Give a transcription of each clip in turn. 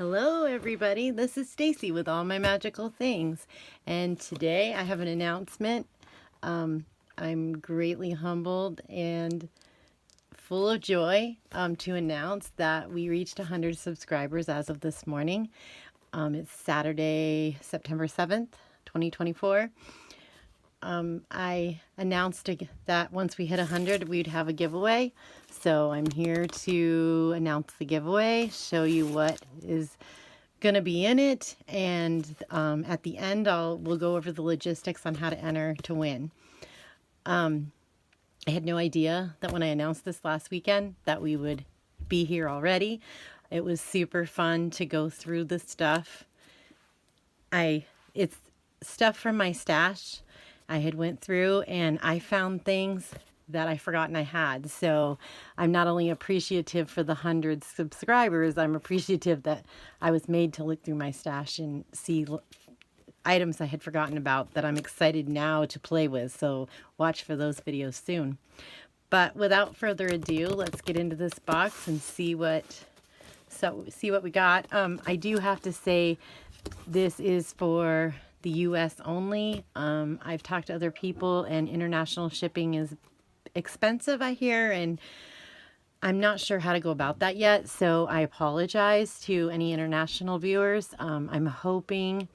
Hello everybody, this is Stacy with All My Magical Things, and today I have an announcement. I'm greatly humbled and full of joy to announce that we reached 100 subscribers as of this morning. It's Saturday, September 7th, 2024. I announced that once we hit 100, we'd have a giveaway. So I'm here to announce the giveaway, show you what is going to be in it, and at the end we'll go over the logistics on how to enter to win. I had no idea that when I announced this last weekend that we would be here already. It was super fun to go through the stuff. It's stuff from my stash I had went through, and I found things that I forgotten I had. So I'm not only appreciative for the 100 subscribers, I'm appreciative that I was made to look through my stash and see items I had forgotten about that I'm excited now to play with. So watch for those videos soon. But without further ado, let's get into this box and see what we got. I do have to say this is for the US only. I've talked to other people, and international shipping is expensive, I hear, and I'm not sure how to go about that yet, so I apologize to any international viewers. I'm hoping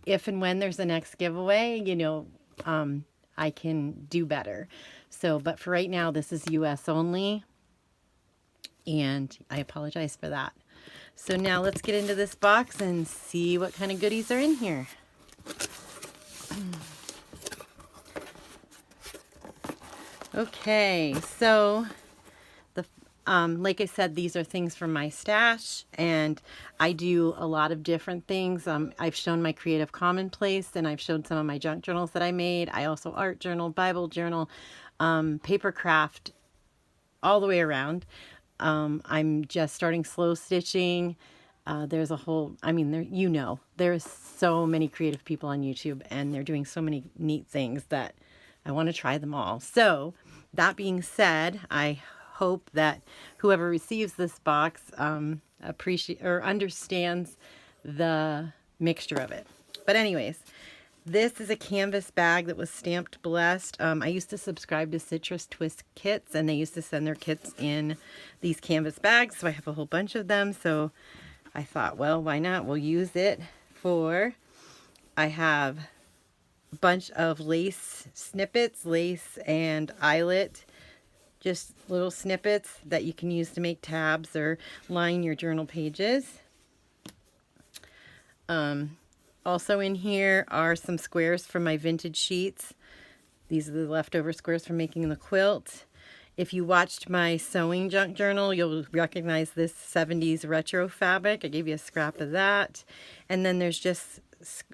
if and when there's the next giveaway, I can do better. So, but for right now, this is US only, and I apologize for that. So now let's get into this box and see what kind of goodies are in here. Okay, so like I said, these are things from my stash, and I do a lot of different things. I've shown my Creative Commonplace, and I've showed some of my junk journals that I made. I also art journal, Bible journal, paper craft, all the way around. I'm just starting slow stitching. There's a whole, there's so many creative people on YouTube, and they're doing so many neat things that I want to try them all. So that being said, I hope that whoever receives this box appreciates or understands the mixture of it. But anyways, this is a canvas bag that was stamped blessed. I used to subscribe to Citrus Twist kits, and they used to send their kits in these canvas bags, so I have a whole bunch of them. So I thought, well, why not? We'll use it I have a bunch of lace snippets, lace and eyelet, just little snippets that you can use to make tabs or line your journal pages. Also in here are some squares from my vintage sheets. These are the leftover squares from making the quilt. If you watched my sewing junk journal, you'll recognize this 70s retro fabric. I gave you a scrap of that. And then there's just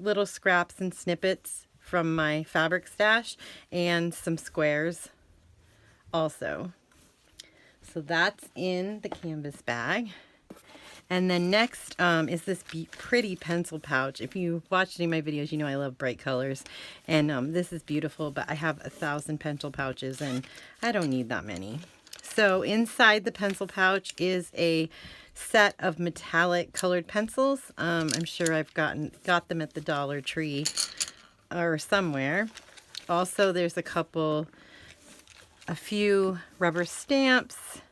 little scraps and snippets from my fabric stash and some squares also. So that's in the canvas bag. And then next is this pretty pencil pouch. If you watched any of my videos, you know I love bright colors. And this is beautiful, but I have 1,000 pencil pouches, and I don't need that many. So inside the pencil pouch is a set of metallic colored pencils. I'm sure I've got them at the Dollar Tree or somewhere. Also, there's a few rubber stamps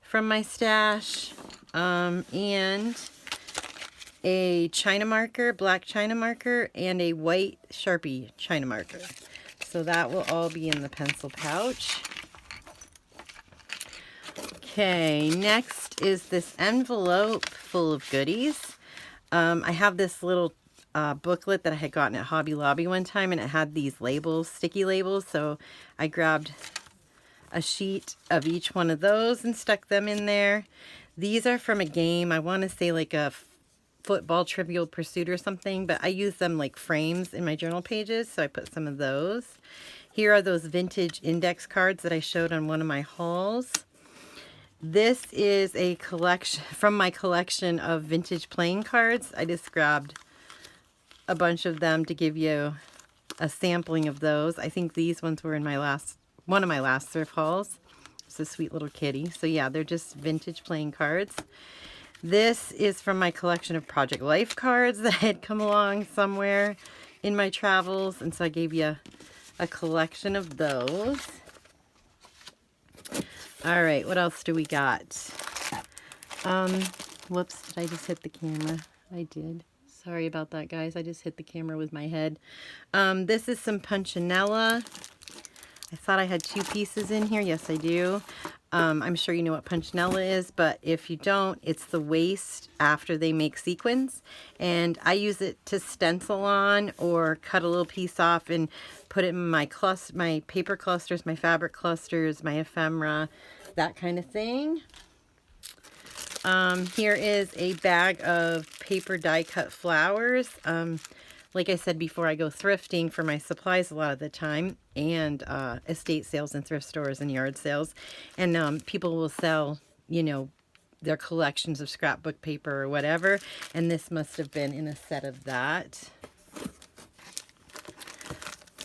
from my stash. And a China marker, black China marker, and a white Sharpie China marker. So that will all be in the pencil pouch. Okay, next is this envelope full of goodies. I have this little booklet that I had gotten at Hobby Lobby one time, and it had these labels, sticky labels, so I grabbed a sheet of each one of those and stuck them in there. These are from a game, I want to say like a football Trivial Pursuit or something, but I use them like frames in my journal pages, so I put some of those. Here are those vintage index cards that I showed on one of my hauls. This is a collection from my collection of vintage playing cards. I just grabbed a bunch of them to give you a sampling of those. I think these ones were in one of my last thrift hauls. It's a sweet little kitty. So yeah, they're just vintage playing cards. This is from my collection of Project Life cards that had come along somewhere in my travels. And so I gave you a collection of those. All right, what else do we got? Whoops, did I just hit the camera? I did. Sorry about that, guys. I just hit the camera with my head. This is some Punchinella. I thought I had 2 pieces in here. Yes, I do. I'm sure you know what Punchinella is, but if you don't, it's the waste after they make sequins. And I use it to stencil on or cut a little piece off and put it in my paper clusters, my fabric clusters, my ephemera, that kind of thing. Here is a bag of paper die cut flowers. Like I said before, I go thrifting for my supplies a lot of the time, and estate sales and thrift stores and yard sales. And people will sell, you know, their collections of scrapbook paper or whatever. And this must have been in a set of that.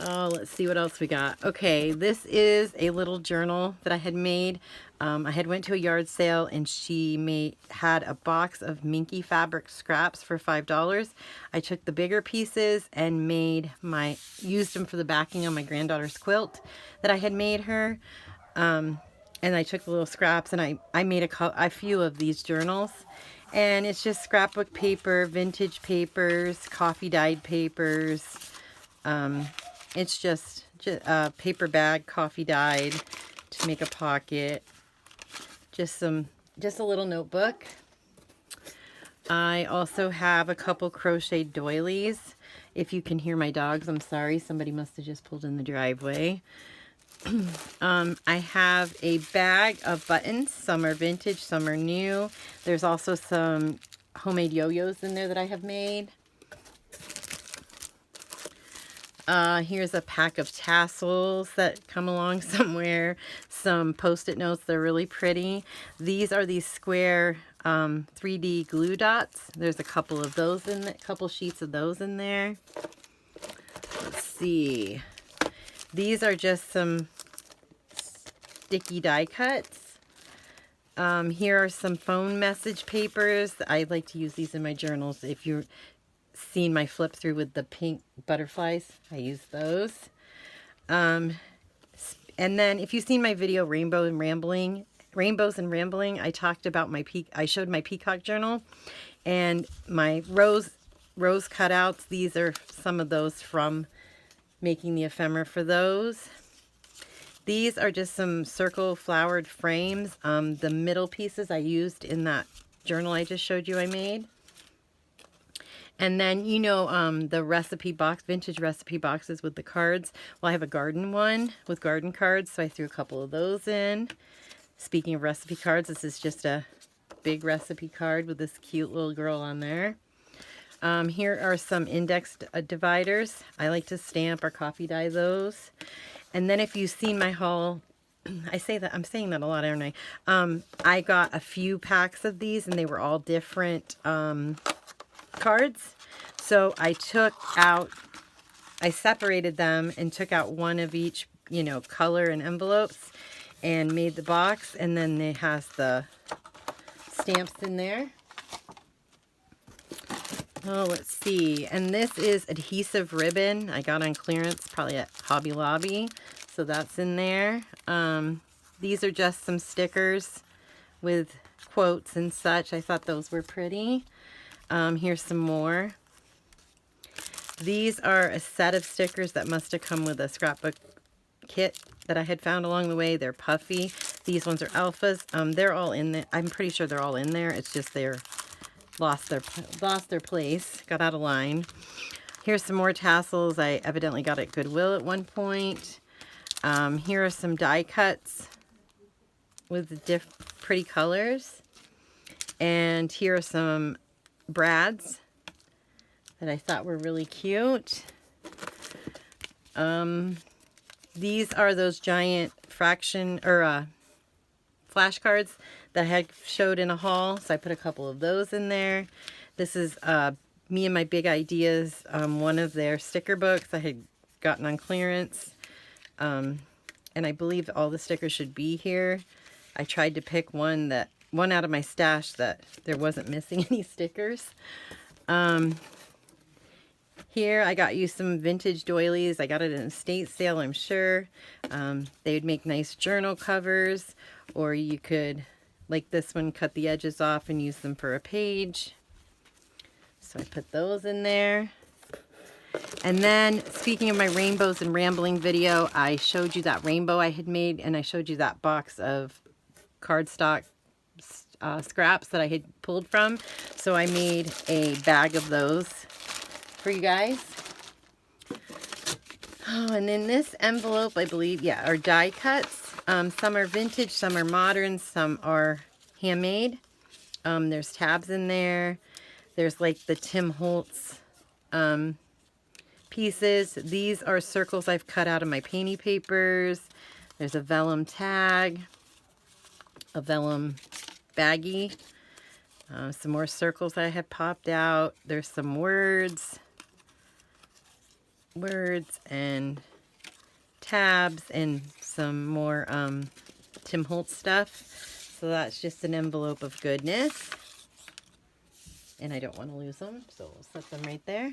Oh, let's see what else we got. Okay, this is a little journal that I had made. I had went to a yard sale and she had a box of Minky fabric scraps for $5. I took the bigger pieces and used them for the backing on my granddaughter's quilt that I had made her. And I took the little scraps and I made a few of these journals. And it's just scrapbook paper, vintage papers, coffee dyed papers. It's just a paper bag, coffee dyed to make a pocket. Just a little notebook. I also have a couple crocheted doilies. If you can hear my dogs, I'm sorry. Somebody must have just pulled in the driveway. I have a bag of buttons. Some are vintage, some are new. There's also some homemade yo-yos in there that I have made. Here's a pack of tassels that come along somewhere. Some Post-it notes. They're really pretty. These are these square 3D glue dots. There's a couple of those a couple sheets of those in there. Let's see. These are just some sticky die cuts. Here are some phone message papers. I like to use these in my journals. If you're seen my flip through with the pink butterflies, I use those. And then if you've seen my video Rainbows and Rambling, I talked about I showed my peacock journal and my rose cutouts. These are some of those from making the ephemera for those. These are just some circle flowered frames. The middle pieces I used in that journal I just showed you I made. And then, you know, the recipe box, vintage recipe boxes with the cards. Well, I have a garden one with garden cards, so I threw a couple of those in. Speaking of recipe cards, this is just a big recipe card with this cute little girl on there. Here are some index dividers. I like to stamp or coffee dye those. And then if you've seen my haul, I'm saying that a lot, aren't I? I got a few packs of these, and they were all different cards. So I separated them and took out one of each, you know, color and envelopes and made the box, and then it has the stamps in there. Oh, let's see. And this is adhesive ribbon I got on clearance, probably at Hobby Lobby. So that's in there. These are just some stickers with quotes and such. I thought those were pretty. Here's some more. These are a set of stickers that must have come with a scrapbook kit that I had found along the way. They're puffy. These ones are alphas. They're all in there. I'm pretty sure they're all in there. It's just they're lost their place, got out of line. Here's some more tassels I evidently got at Goodwill at one point. Here are some die cuts with pretty colors. And here are some brads that I thought were really cute. These are those giant flashcards that I had showed in a haul, so I put a couple of those in there. This is Me and My Big Ideas, one of their sticker books I had gotten on clearance. And I believe all the stickers should be here. I tried to pick one out of my stash that there wasn't missing any stickers. Here I got you some vintage doilies. I got it in a estate sale, I'm sure. They would make nice journal covers, or you could, like this one, cut the edges off and use them for a page. So I put those in there. And then, speaking of my rainbows and rambling video, I showed you that rainbow I had made, and I showed you that box of cardstock scraps that I had pulled from. So I made a bag of those for you guys. Oh, and in this envelope, I believe, yeah, are die cuts. Some are vintage, some are modern, some are handmade. There's tabs in there. There's like the Tim Holtz pieces. These are circles I've cut out of my painty papers. There's a vellum tag, a vellum baggie, some more circles I had popped out. There's some words and tabs and some more Tim Holtz stuff. So that's just an envelope of goodness. And I don't want to lose them, so we'll set them right there.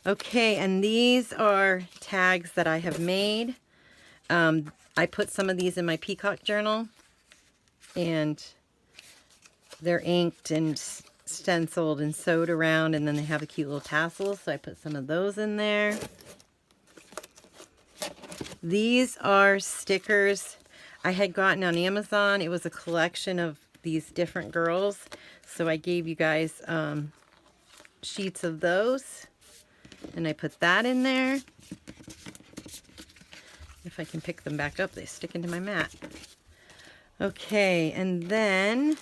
Okay, and these are tags that I have made. I put some of these in my Peacock journal, and they're inked and stenciled and sewed around, and then they have a cute little tassels, so I put some of those in there. These are stickers I had gotten on Amazon. It was a collection of these different girls, so I gave you guys sheets of those, and I put that in there. If I can pick them back up, they stick into my mat. Okay, and then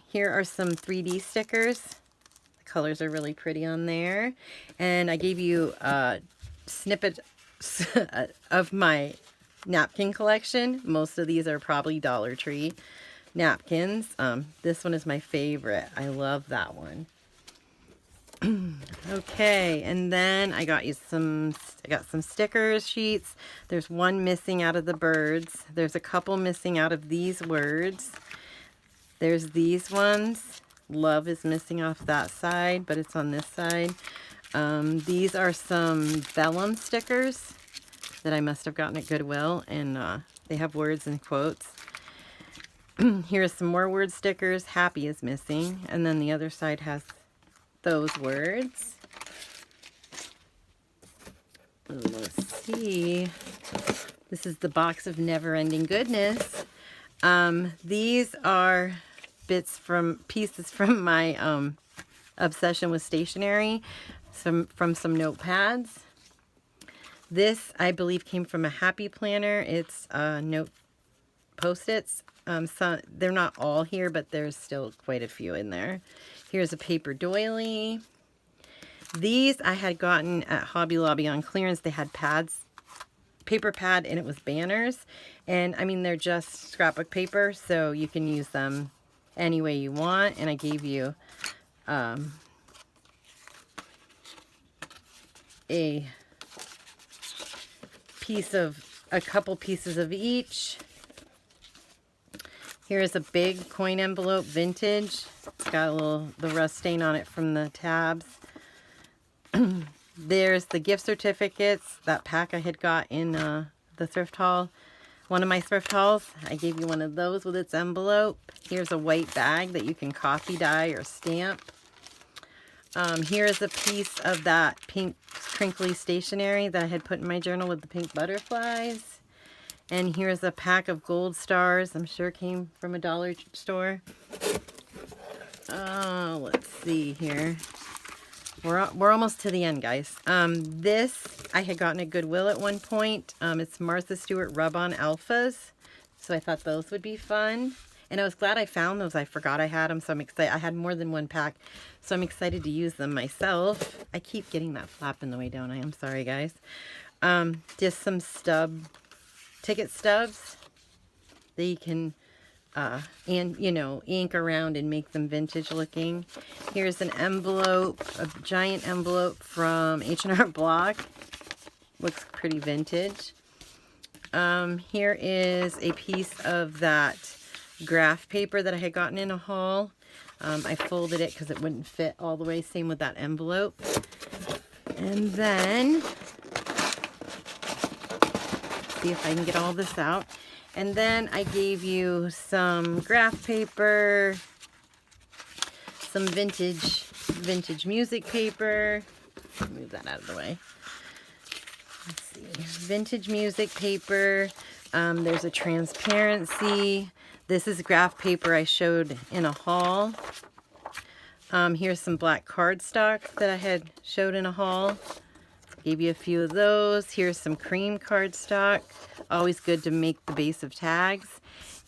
here are some 3D stickers. The colors are really pretty on there. And I gave you a snippet of my napkin collection. Most of these are probably Dollar Tree napkins. This one is my favorite. I love that one. Okay, and then I got some stickers sheets. There's one missing out of the birds. There's a couple missing out of these words. There's these ones. Love is missing off that side, but it's on this side. These are some vellum stickers that I must have gotten at Goodwill, and they have words and quotes. Here's some more word stickers. Happy is missing, and then the other side has those words. Let's see. This is the box of never-ending goodness. These are pieces from my obsession with stationery, from some notepads. This, I believe, came from a Happy Planner. It's note Post-its. They're not all here, but there's still quite a few in there. Here's a paper doily. These I had gotten at Hobby Lobby on clearance. They had pads, paper pad, and it was banners. And I mean, they're just scrapbook paper, so you can use them any way you want. And I gave you a couple pieces of each. Here's a big coin envelope, vintage. It's got the rust stain on it from the tabs. There's the gift certificates, that pack I had got in the thrift haul. One of my thrift hauls. I gave you one of those with its envelope. Here's a white bag that you can coffee dye or stamp. Here's a piece of that pink crinkly stationery that I had put in my journal with the pink butterflies. And here's a pack of gold stars. I'm sure came from a dollar store. Oh, let's see here. We're almost to the end, guys. This I had gotten at Goodwill at one point. It's Martha Stewart Rub-On Alphas. So I thought those would be fun. And I was glad I found those. I forgot I had them, so I'm excited. I had more than one pack, so I'm excited to use them myself. I keep getting that flap in the way, don't I? I'm sorry, guys. Just some ticket stubs that you can ink around and make them vintage looking. Here's an envelope, a giant envelope from H&R Block. Looks pretty vintage. Here is a piece of that graph paper that I had gotten in a haul. I folded it because it wouldn't fit all the way. Same with that envelope. And then, see if I can get all this out. And then I gave you some graph paper, some vintage music paper. Move that out of the way. Let's see, vintage music paper. There's a transparency. This is graph paper I showed in a haul. Here's some black cardstock that I had showed in a haul. Gave you a few of those. Here's some cream cardstock. Always good to make the base of tags.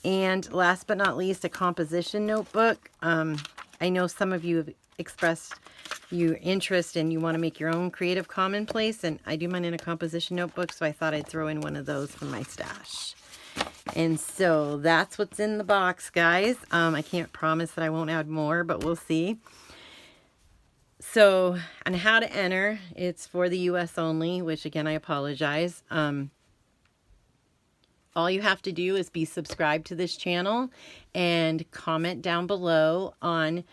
And last but not least, a composition notebook. I know some of you have expressed your interest and you want to make your own Creative Commonplace, and I do mine in a composition notebook, so I thought I'd throw in one of those from my stash. And so that's what's in the box, guys. I can't promise that I won't add more, but we'll see. So, on how to enter, it's for the US only, which again, I apologize. All you have to do is be subscribed to this channel and comment down below on,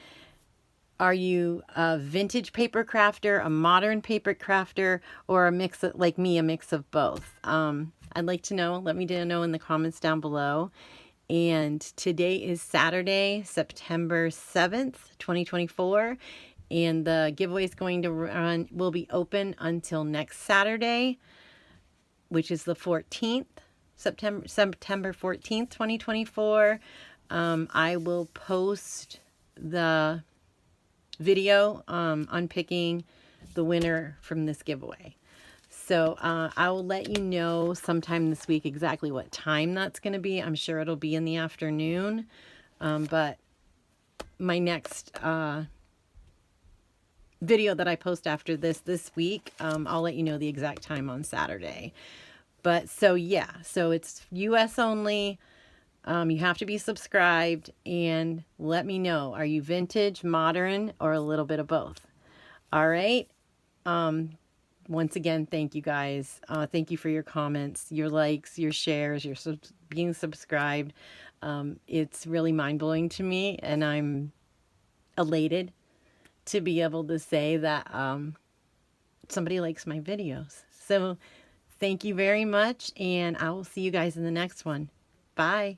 are you a vintage paper crafter, a modern paper crafter, or a mix of, like me, a mix of both? I'd like to know. Let me know in the comments down below. And today is Saturday, September 7th, 2024. And the giveaway is going to run, will be open until next Saturday, which is the 14th, September 14th, 2024. I will post the video unpicking the winner from this giveaway. So I will let you know sometime this week exactly what time that's going to be. I'm sure it'll be in the afternoon, but my next video that I post after this week, I'll let you know the exact time on Saturday. But so yeah, so it's US only. You have to be subscribed, and let me know, are you vintage, modern, or a little bit of both? All right. Once again, thank you guys. Thank you for your comments, your likes, your shares, your being subscribed. It's really mind-blowing to me, and I'm elated to be able to say that somebody likes my videos. So thank you very much, and I will see you guys in the next one. Bye.